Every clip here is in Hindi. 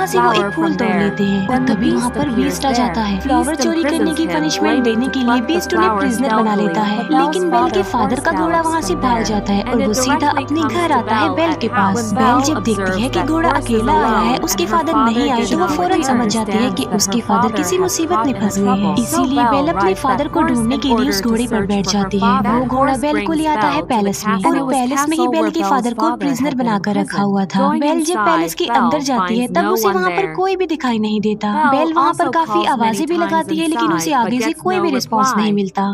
वहाँ से वो एक फूल तोड़ लेते हैं और तभी वहाँ पर बीस्ट आ जाता है। फ्लावर चोरी करने की पनिशमेंट देने के लिए बीस्ट उन्हें प्रिजनर बना लेता है, लेकिन बेल के फादर का घोड़ा वहाँ से भाग जाता है और वो सीधा अपने घर आता है बेल के पास। बेल जब देखती है कि घोड़ा अकेला आया है, उसके फादर नहीं आए, तो वो फौरन समझ जाती है कि उसके फादर किसी मुसीबत में फंस गए हैं। इसीलिए बेल अपने फादर को ढूंढने के लिए उस घोड़े पर बैठ जाती है। वो घोड़ा बेल को ले आता है पैलेस में और पैलेस में ही बेल के फादर को प्रिजनर बनाकर रखा हुआ था। बेल जब पैलेस के अंदर जाती है तब उसे वहाँ पर कोई भी दिखाई नहीं देता। बेल वहाँ पर काफी आवाजें भी लगाती है, लेकिन उसे आगे से कोई भी रिस्पॉन्स नहीं मिलता।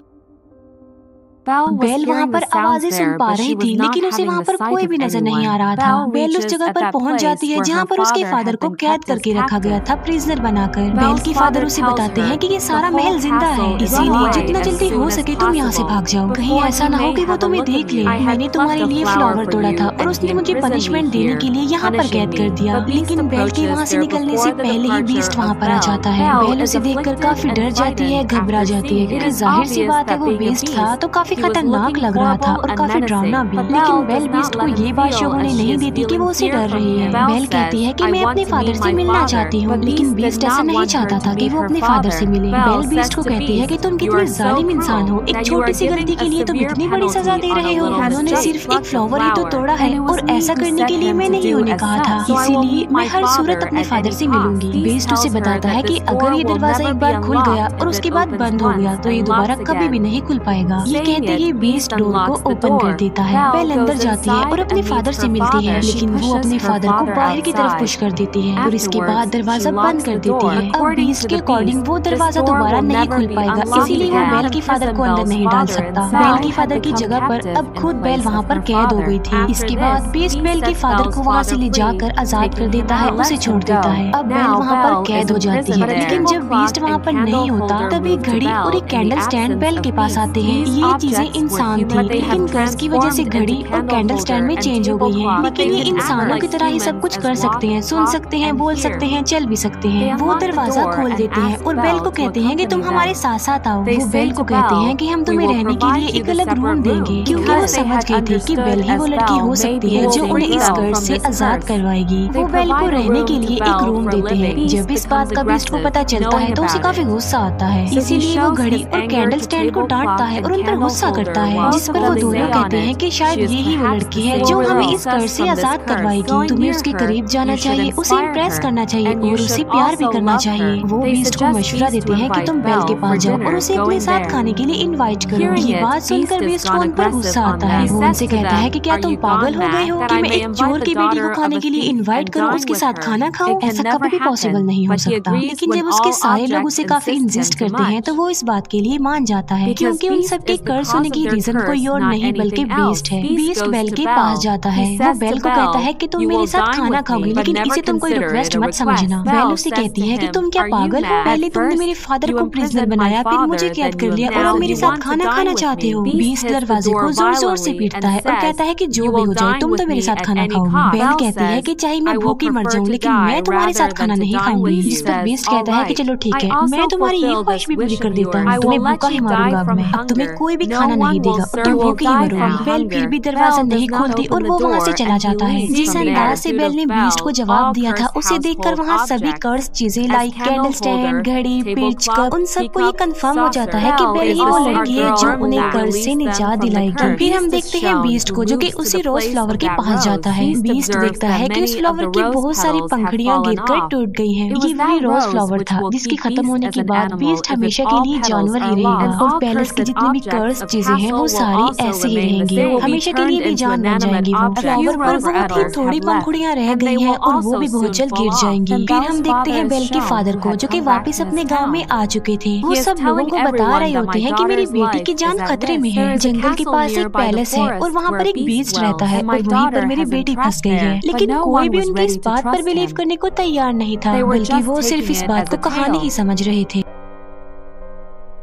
बेल वहाँ पर आवाजें सुन पा रही थी, लेकिन उसे वहाँ पर कोई भी नजर नहीं आ रहा था। बेल उस जगह पर पहुँच जाती है जहाँ पर उसके फादर को कैद करके रखा गया था, प्रिजनर बनाकर। बेल के फादर उसे बताते हैं कि ये सारा महल जिंदा है, इसीलिए जितना जल्दी हो सके तुम यहाँ से भाग जाओ। कहीं ऐसा ना हो कि वो तुम्हें देख ले। मैंने तुम्हारे लिए फ्लावर तोड़ा था और उसने मुझे पनिशमेंट देने के लिए यहाँ पर कैद कर दिया। लेकिन बेल के वहाँ से निकलने से पहले ही बीस्ट वहाँ पर आ जाता है। बेल उसे देखकर काफी डर जाती है, घबरा जाती है, क्योंकि जाहिर सी बात है वो बीस्ट था तो काफी खतरनाक लग रहा था और काफी डरावना भी। लेकिन बेल बीस्ट को ये बात शो होने नहीं देती कि वो उसे डर रही है। बेल कहती है कि मैं अपने फादर से मिलना चाहती हूँ, लेकिन बीस्ट ऐसा नहीं चाहता था कि वो अपने फादर से मिले। बेल बीस्ट को कहती है कि तुम कितने जालिम इंसान हो, एक छोटी सी गलती के लिए तुम इतनी बड़ी सजा दे रहे हो। उन्होंने सिर्फ एक फ्लावर ही तो तोड़ा है और ऐसा करने के लिए मैंने ही उन्हें कहा था, इसीलिए मैं हर सूरत अपने फादर से मिलूंगी। बीस्ट उसे बताता है कि अगर ये दरवाजा एक बार खुल गया और उसके बाद बंद हो गया तो ये दोबारा कभी भी नहीं खुल पाएगा। ये कहते ही बीस्ट डोर को ओपन कर देता है। बेल अंदर जाती है और अपने फादर से मिलती है, लेकिन वो अपने फादर को बाहर की तरफ पुश कर देती है और इसके बाद दरवाजा बंद कर देती है। अब बीस्ट के अकॉर्डिंग वो दरवाजा दोबारा नहीं खुल पाएगा, इसीलिए वो बेल के फादर को अंदर नहीं डाल सकता। बेल के फादर की जगह पर अब खुद बेल वहाँ पर कैद हो गई थी। इसके बाद बीस्ट बेल के फादर को वहाँ से ले जाकर आजाद कर देता है, उसे छोड़ देता है। अब बेल वहाँ पर कैद हो जाती है, लेकिन जब बीस्ट वहाँ पर नहीं होता तब एक घड़ी और एक कैंडल स्टैंड बेल के पास आते हैं। ये चीजें इंसान थी, लेकिन कर्ज की वजह से घड़ी और कैंडल स्टैंड में चेंज हो गई है। लेकिन ये इंसानों की तरह ही सब कुछ कर सकते हैं, सुन सकते हैं, बोल सकते हैं, चल भी सकते हैं। वो दरवाजा खोल देते हैं और बेल को कहते हैं कि तुम हमारे साथ साथ आओ। वो बेल को कहते हैं कि हम तुम्हें रहने के लिए एक अलग रूम देंगे, क्योंकि वो समझ गई थी कि बेल ही वो लड़की हो सकती है जो उन्हें इस कर्ज से आजाद करवाएगी। वो बेल को रहने के लिए एक रूम देते हैं। जब इस बात का बीस्ट को पता चलता है तो उसे काफी गुस्सा आता है, इसीलिए वो घड़ी और कैंडल स्टैंड को डांटता है और उन पर गुस्सा करता है, जिस पर वो दोनों कहते हैं कि शायद ये ही वो लड़की है जो हमें इस कर्ज से आजाद करवाएगी। तुम्हें उसके करीब जाना चाहिए, उसे इम्प्रेस करना चाहिए और उसे प्यार भी करना चाहिए। वो बीस्ट को मशवरा देते हैं कि तुम बेल के पास जाओ और उसे अपने साथ खाने के लिए इनवाइट करो। ये बात सुनकर बीस्ट को उन पर गुस्सा आता है। वो उनसे कहता है कि क्या तुम पागल हो गए हो कि मैं एक चोर की बेटी को खाने के लिए इनवाइट करूं, उसके साथ खाना खाऊं? ऐसा कभी भी पॉसिबल नहीं हो सकता। लेकिन जब उसके सारे लोग उसे काफी इंसिस्ट करते हैं तो वो इस बात के लिए मान जाता है, क्योंकि उन सबके कर्ज होने की रीजन कोई और नहीं बल्कि बीस्ट है। बीस्ट बेल के पास जाता है। वो बेल को कहता है कि तुम मेरे साथ खाना खाओगी, लेकिन इसे तुम कोई रिक्वेस्ट मत समझना। बेल उसे कहती है कि तुम क्या पागल हो, पहले तुमने मेरे फादर को प्रिजनर बनाया, फिर मुझे कैद कर लिया और अब मेरे साथ खाना खाना चाहते हो। बीस्ट दरवाजे को जोर जोर से पीटता है और कहता है कि जो भी हो जाए तुम तो मेरे साथ खाना खाओगी। बेल कहती है कि चाहे मैं भूखी मर जाऊं, लेकिन मैं तुम्हारे साथ खाना नहीं खाऊंगी। जिस पर बीस्ट कहता है कि चलो ठीक है, मैं तुम्हारी ये ख्वाहिश भी पूरी कर देता हूँ, तुम्हें भूखा ही मारूंगा मैं, अब तुम्हें कोई भी खाना नहीं देगा और तुम भूखी ही मरोगी। बेल फिर भी दरवाजा नहीं खोलती और वो वहाँ से चला जाता है। जिस अंदाज से बेल ने बीस्ट को जवाब दिया था, उसे देखकर वहाँ सभी कर्ज चीजें लाइक कैंडल स्टैंड, घड़ी, पिच, कप, उन सबको ये कंफर्म हो जाता है कि बेल ही वो लड़की है जो उन्हें कर्ज से निजात दिलाएगी। फिर हम देखते हैं बीस्ट को जो कि उसी रोज फ्लावर के पास जाता है। बीस्ट देखता है कि उस फ्लावर की बहुत सारी पंखुड़ियां गिरकर टूट गई हैं। ये वही रोज फ्लावर था जिसके खत्म होने के बाद बीस्ट हमेशा के लिए जानवर ही रहेगा और पैलेस की जितनी भी कर्ज चीजें हैं वो सारी ऐसे ही रहेंगी, हमेशा के लिए भी जान बन जाएंगी। वो फ्लावर पर बहुत ही थोड़ी पंखुड़ियां रह गई हैं और वो भी बहुत जल्द गिर जाएंगी। फिर हम देखते हैं बेल के फादर को जो कि वापस अपने गांव में आ चुके थे। वो सब लोगों को बता रहे होते हैं कि मेरी बेटी की जान खतरे में है। जंगल के पास एक पैलेस है और वहाँ पर एक बीस्ट रहता है और वहीं पर मेरी बेटी फंस गई है। लेकिन कोई भी उनकी इस बात पर बिलीव करने को तैयार नहीं था, बल्कि वो सिर्फ इस बात को कहानी ही समझ रहे थे।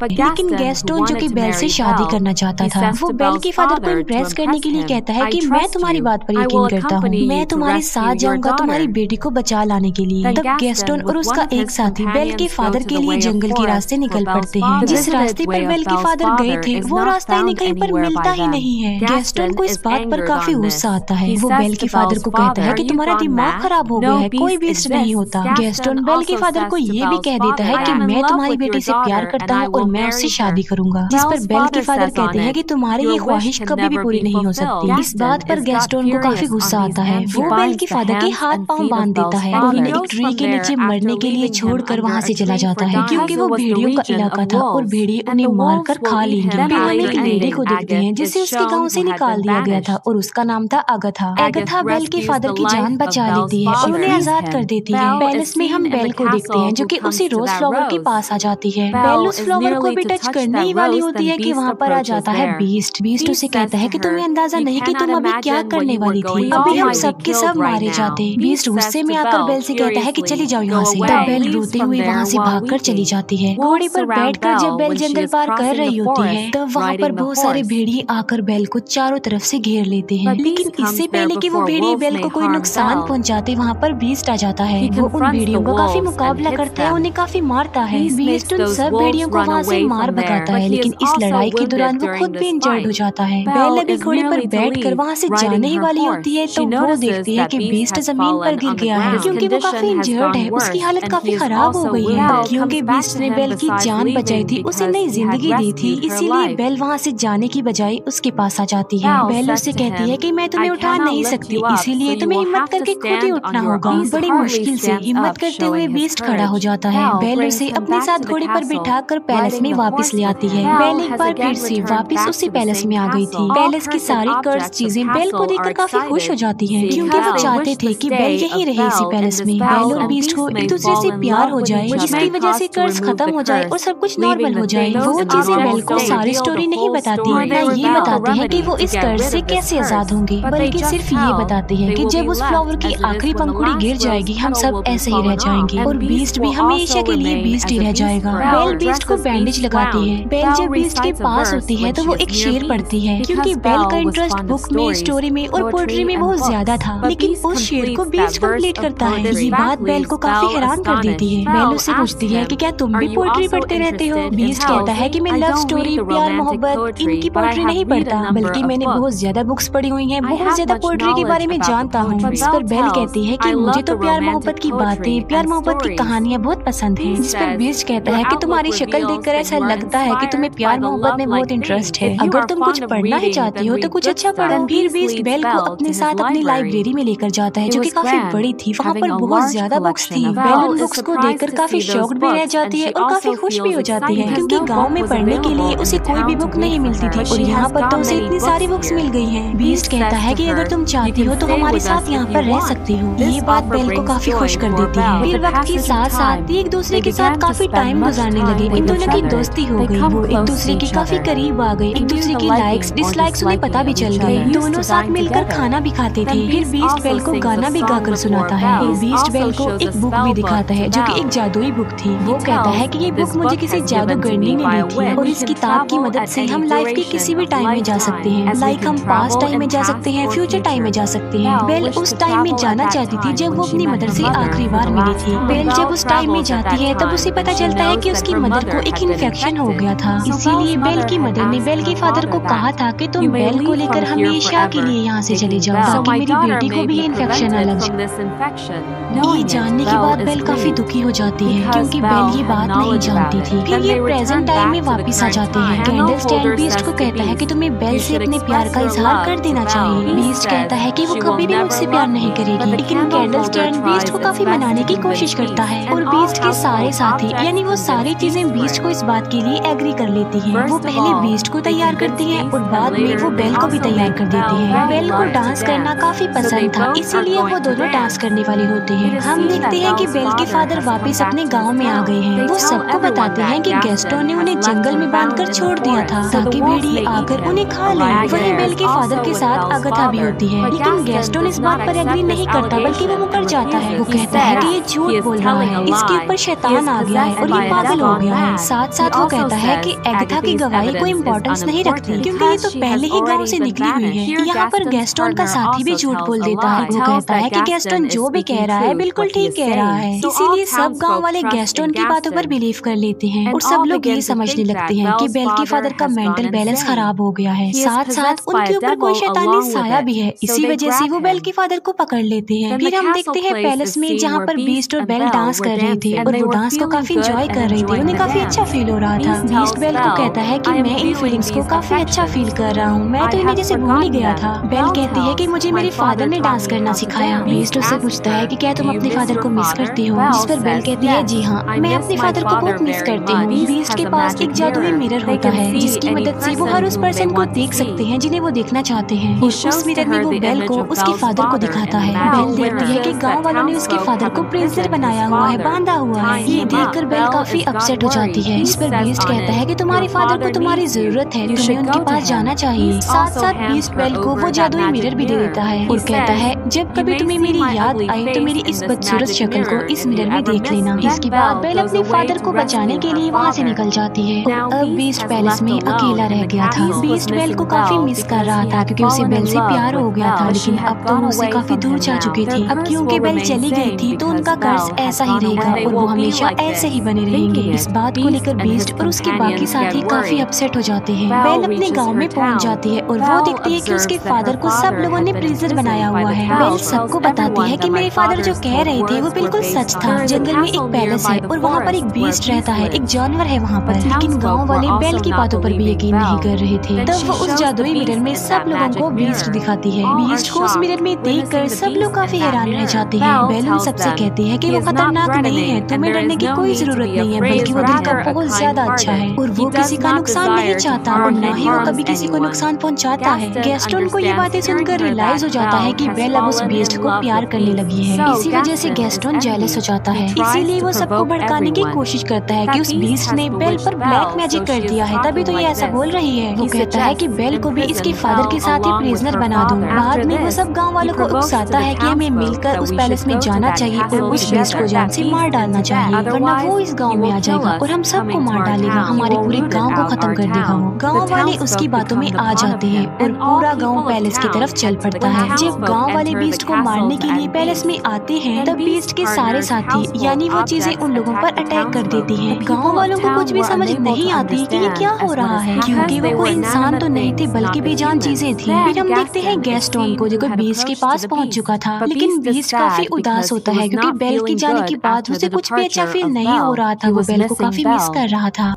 लेकिन गैस्टोन जो कि बेल से शादी करना चाहता था, वो बेल के फादर को इम्प्रेस करने के लिए कहता है कि मैं तुम्हारी बात पर यकीन करता हूँ, मैं तुम्हारे साथ जाऊंगा तुम्हारी बेटी को बचा लाने के लिए। तब गैस्टोन और उसका एक साथी बेल के फादर के लिए जंगल के रास्ते निकल पड़ते हैं। जिस रास्ते पर बेल के फादर गए थे वो रास्ता इन्हें कहीं पर मिलता ही नहीं है। गैस्टोन को इस बात पर काफी गुस्सा आता है। वो बेल के फादर को कहता है कि तुम्हारा दिमाग खराब हो गया है, कोई बीस्ट नहीं होता। गैस्टोन बेल के फादर को ये भी कह देता है कि मैं तुम्हारी बेटी से प्यार करता हूँ और मैं उससे शादी करूंगा। जिस पर बेल के फादर कहते हैं कि तुम्हारी ये ख्वाहिश कभी भी पूरी नहीं हो सकती। इस बात पर गैस्टोन को काफी गुस्सा आता है। वो बेल के फादर के हाथ पांव बांध देता है और उन्हें एक ट्री के नीचे मरने के लिए छोड़कर वहाँ से चला जाता है, क्योंकि वो भेड़ियों का इलाका था और भेड़िए उन्हें मारकर खा लेंगे। फिर हम एक लेडी को देखते हैं जिसे उसके गाँव से निकाल दिया गया था और उसका नाम था अगथा। अगथा बेल के फादर की जान बचा लेती है और उन्हें आजाद कर देती है। पैलेस में हम बेल को देखते हैं जो कि उसी रोज फ्लावर के पास आ जाती है। बेल उस फ्लावर को भी टच करने ही वाली होती है कि वहाँ पर आ जाता है बीस्ट। बीस्ट उसे कहता है कि तुम्हें अंदाजा नहीं कि तुम अभी क्या करने वाली थी, अभी हम सबके सब मारे जाते। बीस्ट गुस्से में आकर बेल से कहता है कि चली जाओ यहाँ से। तब बेल रोते हुए वहाँ से भागकर चली जाती है। घोड़े पर बैठकर जब बेल जंगल पार कर रही होती है तब वहाँ पर बहुत सारे भेड़िए आकर बेल को चारों तरफ से घेर लेते हैं। लेकिन इससे पहले कि वो भेड़िए बेल को कोई नुकसान पहुँचाते वहाँ पर बीस्ट आ जाता है। वो उन भेड़ियों का काफी मुकाबला करता है, उन्हें काफी मारता है। बीस्ट उन सब भेड़ियों को वहाँ से मार भगाता है, लेकिन इस लड़ाई के दौरान वो खुद भी इंजर्ड हो जाता है। बेल अभी घोड़े पर बैठकर वहाँ से जाने ही वाली होती है तो वो देखती है कि बीस्ट जमीन पर गिर गया है क्योंकि वो काफी इंजर्ड है, उसकी हालत काफी खराब हो गई है। क्योंकि बीस्ट ने बेल की जान बचाई थी, उसे नई जिंदगी दी थी, इसीलिए बेल वहाँ से जाने की बजाय उसके पास आ जाती है। बेल उससे कहती है कि मैं तुम्हें उठा नहीं सकती, इसीलिए तुम्हें हिम्मत करके खुद ही उठना होगा। बड़ी मुश्किल से हिम्मत करते हुए बीस्ट खड़ा हो जाता है। बेल उसे अपने साथ घोड़े पर बिठाकर पैलेस में वापस ले आती है। बेल एक बार फिर से वापस उसी पैलेस में आ गई थी। पैलेस की सारी कर्ज चीजें बेल को देखकर काफी खुश हो जाती हैं क्योंकि वो चाहते थे कि बेल यहीं रहे इसी पैलेस में। बेल और बीस्ट को एक दूसरे से प्यार हो जाए जिसकी वजह से कर्ज खत्म हो जाए और सब कुछ नॉर्मल हो जाए। वो चीजें बेल को सारी स्टोरी नहीं बताती, न ये बताती है कि वो इस कर्ज से कैसे आजाद होंगे, बल्कि सिर्फ ये बताती है कि जब उस फ्लावर की आखिरी पंखुड़ी गिर जाएगी हम सब ऐसे ही रह जाएंगे और बीस्ट भी हमेशा के लिए बीस्ट ही रह जाएगा। बेल बीस्ट को बैंडेज लगाती है। बेल जब बीस्ट के पास होती है तो वो एक शेर पढ़ती है क्योंकि बेल का इंटरेस्ट बुक में, स्टोरी में और पोएट्री में बहुत ज्यादा था, लेकिन उस शेर को बीस्ट कंप्लीट करता है। ये बात बेल को काफी हैरान कर देती है। बेल उससे पूछती है कि क्या तुम भी पोएट्री पढ़ते रहते हो? बीस्ट कहता है कि मैं लव स्टोरी, प्यार, मोहब्बत इनकी पोएट्री नहीं पढ़ता, बल्कि मैंने बहुत ज्यादा बुक्स पढ़ी हुई हैं, बहुत ज्यादा पोएट्री के बारे में जानता हूँ। इस पर बेल कहती है कि मुझे तो प्यार मोहब्बत की बातें, प्यार मोहब्बत की कहानियाँ बहुत पसंद है। जिस पर बीस्ट कहता है कि तुम्हारी शक्ल देखकर ऐसा लगता है कि तुम्हें प्यार मोहब्बत में बहुत इंटरेस्ट है, अगर तुम कुछ पढ़ना ही चाहती हो तो कुछ अच्छा पढ़ो। फिर बीस्ट बेल को अपने साथ अपनी लाइब्रेरी में लेकर जाता है जो कि काफी बड़ी थी, वहाँ पर बहुत ज्यादा बुक्स थी। बेल उन बुक्स को देखकर काफी शॉक्ड भी रह जाती है और काफी खुश भी हो जाती है क्योंकि गांव में पढ़ने के लिए उसे कोई भी बुक नहीं मिलती थी और यहाँ पर तो उसे इतनी सारी बुक्स मिल गई हैं। बीस्ट कहता है कि अगर तुम चाहती हो तो हमारे साथ यहाँ पर रह सकती हो। ये बात बेल को काफी खुश कर देती है। फिर वक्त के साथ साथ एक दूसरे के साथ काफी टाइम गुजारने लगे। इन दोनों की दोस्ती हो गई, वो एक दूसरे के काफी करीब आ गए, एक दूसरे की लाइक्स डिसलाइक्स उन्हें पता भी चल गए। दोनों साथ मिलकर खाना भी खाते थे। फिर बीस्ट बेल को गाना भी गाकर सुनाता है। बीस्ट बेल को एक बुक भी दिखाता है जो कि एक जादुई बुक थी। वो कहता है कि ये बुक मुझे किसी जादूगरनी ने दी थी और इस किताब की मदद से हम लाइफ के किसी भी टाइम में जा सकते हैं। लाइक हम पास्ट टाइम में जा सकते हैं, फ्यूचर टाइम में जा सकते हैं। बेल उस टाइम में जाना चाहती थी जब वो अपनी मदर से आखिरी बार मिली थी। बेल जब उस टाइम में जाती है तब उसे पता चलता है कि उसकी मदर को एक इन्फेक्शन हो गया था, इसीलिए बेल की मदर ने बेल के फादर को कहा था कि तुम बेल को लेकर हमेशा के लिए यहाँ से चले जाओ ताकि मेरी बेटी को भी ये इन्फेक्शन न लग जाए। ये जानने के बाद बेल काफी दुखी हो जाती है क्योंकि बेल ये बात नहीं जानती थी। फिर ये प्रेजेंट टाइम में वापस आ जाते हैं। कैंडलस्टैंड बीस्ट को कहता है कि तुम्हें बेल से अपने प्यार का इजहार कर देना चाहिए। बीस्ट कहता है कि वो कभी भी मुझसे प्यार नहीं करेगी, लेकिन कैंडलस्टैंड बीस्ट को काफी मनाने की कोशिश करता है और बीस्ट के सारे साथी यानी वो सारी चीजें बीस्ट को इस बात के लिए एग्री कर लेती हैं। वो पहले बीस्ट को तैयार करती हैं और बाद में वो बेल को भी तैयार कर देती हैं। बेल को डांस करना काफी पसंद था, इसीलिए वो दोनों डांस करने वाले होते हैं। हम देखते हैं कि बेल के फादर वापस अपने गांव में आ गए हैं। वो सबको बताते हैं कि गैस्टोन ने उन्हें जंगल में बांधकर छोड़ दिया था ताकि भेड़िए आकर उन्हें खा ले। वहीं बेल के फादर के साथ अगथा भी होती है, लेकिन गैस्टोन इस बात पर एग्री नहीं करता बल्कि वो मुकर जाता है। वो कहता है कि ये झूठ बोल रहा है, इसके ऊपर शैतान आ गया है और ये पागल हो गया है। साथ साथ वो कहता है कि अगथा की गवाही कोई इम्पोर्टेंस नहीं रखती क्योंकि ये तो पहले ही गाँव से निकली हुई है। यहाँ पर गैस्टोन का साथी भी झूठ बोल देता है। वो कहता है कि गैस्टोन जो भी कह रहा है बिल्कुल ठीक कह रहा है, इसीलिए सब गांव वाले गैस्टोन की बातों पर बिलीव कर लेते हैं और सब लोग ये समझने लगते हैं कि बेल के फादर का मेंटल बैलेंस खराब हो गया है। साथ साथ उनके ऊपर कोई शैतानी साया भी है, इसी वजह से वो बेल के फादर को पकड़ लेते हैं। फिर हम देखते हैं पैलेस में जहाँ पर बीस्ट और बेल डांस कर रहे थे और वो डांस को काफी एंजॉय कर रहे थे। उन्हें काफी अच्छा फील हो रहा था। बीस्ट बेल को कहता है कि मैं इन फीलिंग्स को काफी अच्छा फील कर रहा हूँ, मैं तो इन्हें जैसे भूल ही गया था। बेल कहती है कि मुझे मेरे फादर ने डांस करना सिखाया। बीस्ट उससे पूछता है कि क्या तुम अपने फादर को मिस करती हो? जिस पर बेल कहती है जी हाँ, मैं अपने फादर को बहुत मिस करती हूँ। बीस्ट के पास एक जादुई मिरर होता है जिसकी मदद से वो हर उस पर्सन को देख सकते हैं जिन्हें वो देखना चाहते हैं। उस मिरर में वो बेल को उसके फादर को दिखाता है। बेल देखती है कि गांव वालों ने उसके फादर को प्रिजनर बनाया हुआ है, बांधा हुआ है। ये देखकर बेल काफी अपसेट हो जाती है। इस पर बीस्ट कहता है कि तुम्हारे फादर को तुम्हारी जरूरत है, तुम्हें उनके पास जाना चाहिए। साथ साथ बीस्ट बेल को वो जादुई मिरर भी दे देता है और कहता है जब कभी तुम्हें मेरी याद आई तो मेरी इस बदसूरत शक्ल को इस मिरर में देख लेना। इसके बाद बेल अपने फादर को बचाने के लिए वहाँ से निकल जाती है। अब बीस्ट पैलेस में अकेला रह गया था। बीस्ट बेल को काफी मिस कर रहा था क्योंकि उसे बेल से प्यार हो गया था, लेकिन अब तो उससे काफी दूर जा चुकी थी। अब क्योंकि बेल चली गई थी तो उनका कर्ज ऐसा ही रहेगा और वो हमेशा ऐसे ही बने रहेंगे। इस बात को लेकर देखकर बीस्ट और उसके बाकी साथी काफी अपसेट हो जाते हैं। बेल अपने गाँव में पहुँच जाती है और वो देखती है कि उसके फादर को सब लोगों ने प्रिजनर बनाया हुआ है। बेल सबको बताती है कि मेरे फादर जो कह रहे थे वो बिल्कुल सच था। जंगल में एक पैलेस है और वहाँ पर एक बीस्ट रहता है, एक जानवर है वहाँ पर। लेकिन गाँव वाले बेल की बातों पर भी यकीन नहीं कर रहे थे। तब वो उस जादुई मिरर में सब लोगों को बीस्ट दिखाती है। बीस्ट को उस मिरर में देखकर सब लोग काफी हैरान रह जाते हैं। बेल उन सबसे कहती है कि वो खतरनाक नहीं है, तुम्हें डरने की कोई जरूरत नहीं है, बल्कि वो दिल का बहुत ज्यादा अच्छा है और वो किसी का नुकसान नहीं चाहता और न ही वो कभी किसी को नुकसान पहुंचाता है। गैस्टन को ये बातें सुनकर रियलाइज हो जाता है कि बेल अब उस बीस्ट को प्यार करने लगी है। इसी वजह से गैस्टन जेलस हो जाता है, इसीलिए वो सबको भड़काने की कोशिश करता है कि उस बीस्ट ने बेल पर ब्लैक मैजिक कर दिया है, तभी तो ये ऐसा बोल रही है। वो कहता है कि बेल को भी इसके फादर के साथ ही प्रिजनर बना दूं। बाद में वो सब गाँव वालों को उकसाता है कि हमें मिलकर उस पैलेस में जाना चाहिए और उस बीस्ट को जान से मार डालना चाहिए, वरना वो इस गांव में आ जाएगा और हम सबको मार डालेगा, हमारे पूरे गांव को खत्म कर देगा। वो गांव वाले उसकी बातों में आ जाते हैं और पूरा गांव पैलेस की तरफ चल पड़ता है। जब गांव वाले बीस्ट को मारने के लिए पैलेस में आते हैं तब बीस्ट के सारे साथी यानी वो चीजें उन लोगों पर अटैक कर देती हैं। गांव वालों को कुछ भी समझ नहीं आती कि ये क्या हो रहा है, क्योंकि वो कोई इंसान तो नहीं थे बल्कि बेजान चीजें थी। फिर हम देखते हैं गैस्टन को जो बीस्ट के पास पहुंच चुका था, लेकिन बीस्ट काफी उदास होता है क्योंकि बेल के जाने के बाद उसे कुछ भी अच्छा फील नहीं हो रहा था। वो बेल को काफी मिस कर रहा था।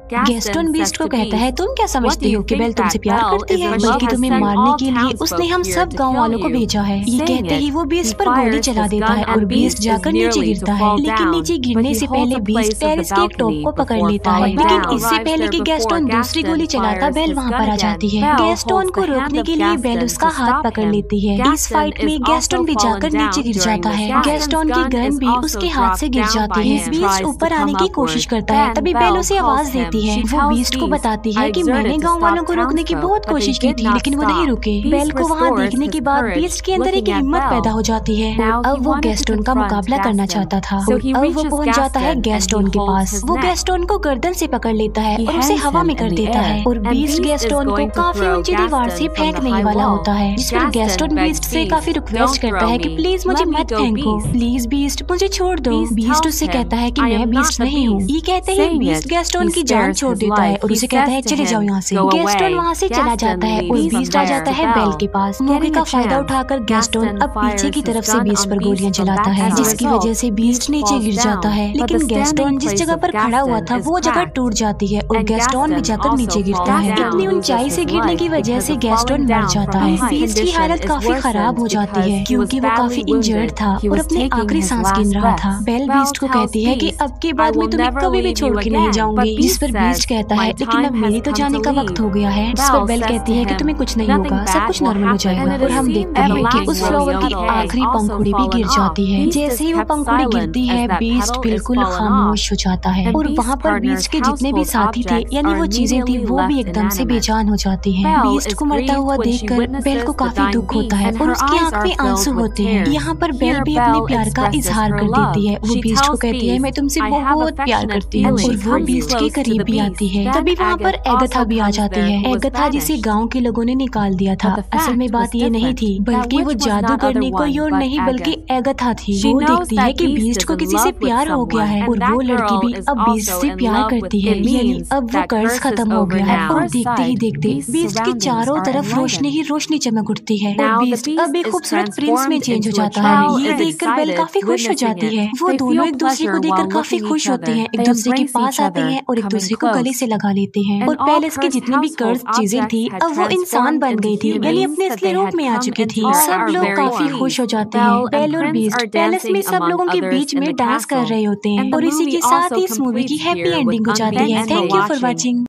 गैस्टन बीस्ट को कहता है, तुम क्या समझती हो कि बेल तुमसे प्यार करती है, बल्कि तुम्हें मारने के लिए उसने हम सब गांव वालों को भेजा है। ये कहते ही वो बीस्ट पर गोली चला देता है और बीस्ट जाकर नीचे गिरता है। लेकिन नीचे गिरने से पहले बीस्ट पैलेस के एक टॉप को पकड़ लेता है, लेकिन इससे पहले कि गैस्टन दूसरी गोली चलाता बेल वहाँ पर आ जाती है। गैस्टन को रोकने के लिए बेल उसका हाथ पकड़ लेती है। इस फाइट में गैस्टन भी जाकर नीचे गिर जाता है। गैस्टन की गन भी उसके हाथ से गिर जाती है। बीस्ट ऊपर आने की कोशिश करता है, तभी बेल उसे आवाज देती है। वो बीस्ट को बताती है कि मैंने गांव वालों को रोकने की बहुत कोशिश की थी, लेकिन वो नहीं रुके। बेल को वहाँ देखने के बाद बीस्ट के अंदर एक हिम्मत पैदा हो जाती है। अब वो गैस्टन का मुकाबला करना चाहता था और अब वो पहुँच जाता है गैस्टन के पास। वो गैस्टन को गर्दन से पकड़ लेता है और उसे हवा में कर देता है और बीस्ट गैस्टन को काफी ऊंची दीवार से फेंकने वाला होता है, जिस पर गैस्टन बीस्ट से काफी रिक्वेस्ट करता है कि प्लीज मुझे मत फेंको, प्लीज बीस्ट मुझे छोड़ दो। बीस्ट उससे कहता है कि मैं बीस्ट नहीं हूँ। ये कहते ही बीस्ट गैस्टन की जान छोड़ देता है और उसे कहता है चले जाओ यहाँ से। गैस्टन वहाँ से चला जाता है और बीस्ट आ जाता है बेल के पास। मौके का फायदा उठाकर गैस्टन अब पीछे की तरफ से बीस्ट पर गोलियां चलाता है, जिसकी वजह से बीस्ट नीचे गिर जाता है। लेकिन गैस्टन जिस जगह पर खड़ा हुआ था वो जगह टूट जाती है और गैस्टन भी जाकर नीचे गिरता है। इतनी ऊंचाई से गिरने की वजह से गैस्टन मर जाता है। बीस्ट की हालत काफी खराब हो जाती है क्योंकि वो काफी इंजर्ड था और अपने आखिरी सांस गिन रहा था। बेल बीस्ट को कहती है कि अब के बाद मैं तुम्हें कभी भी छोड़ के नहीं जाऊंगी, जिस पर बीस्ट कहता है लेकिन अब मेरी तो जाने का वक्त हो गया है। जिस पर बेल कहती है कि तुम्हें कुछ नहीं होगा, सब कुछ नॉर्मल हो जाएगा। और हम देखते हैं कि उस फ्लावर की आखिरी पंखुड़ी भी गिर जाती है। जैसे ही वो पंखुड़ी गिरती है बीस्ट बिल्कुल खामोश हो जाता है और वहाँ पर बीस्ट के जितने भी साथी थे यानी वो चीजें थी वो भी एकदम से बेजान हो जाती हैं। बीस्ट को मरता हुआ देखकर बेल को काफी दुख होता है और उसकी आंख में आंसू होते हैं। यहाँ पर बेल भी अपने प्यार का इजहार कर देती है। वो बीस्ट को कहती है मैं तुमसे बहुत प्यार करती हूँ और वो बीस्ट के करीब भी आती है। तभी वहाँ पर एगथा भी आ जाती है। एगथा जिसे गांव के लोगों ने निकाल दिया था। असल में बात ये नहीं थी बल्कि वो जादू करने कोई और नहीं बल्कि एगथा थी। वो देखती है कि बीस्ट को किसी से प्यार हो गया है और वो लड़की भी अब बीस्ट से प्यार करती है, यानी अब वो कर्ज खत्म हो गया है। और देखते ही देखते बीस्ट की चारों तरफ रोशनी ही रोशनी चमक उठती है और बीस्ट अब एक खूबसूरत प्रिंस में चेंज हो जाता है। ये देखकर बेल काफी खुश हो जाती है। वो दोनों एक दूसरे को देखकर काफी खुश होते हैं, एक दूसरे के पास आते हैं और एक दूसरे को गले से लगा लेते हैं। और पैलेस की जितनी भी कर्ज चीजें थी अब वो इंसान बन गई थी, यानी अपने असली रूप में आ चुकी थी। सब लोग काफी खुश हो जाते हैं। बेल और बीस्ट पैलेस में सब लोगों के बीच में डांस कर रहे होते हैं और इसी के साथ ही इस मूवी की हैप्पी एंडिंग हो जाती है। Thank you for watching.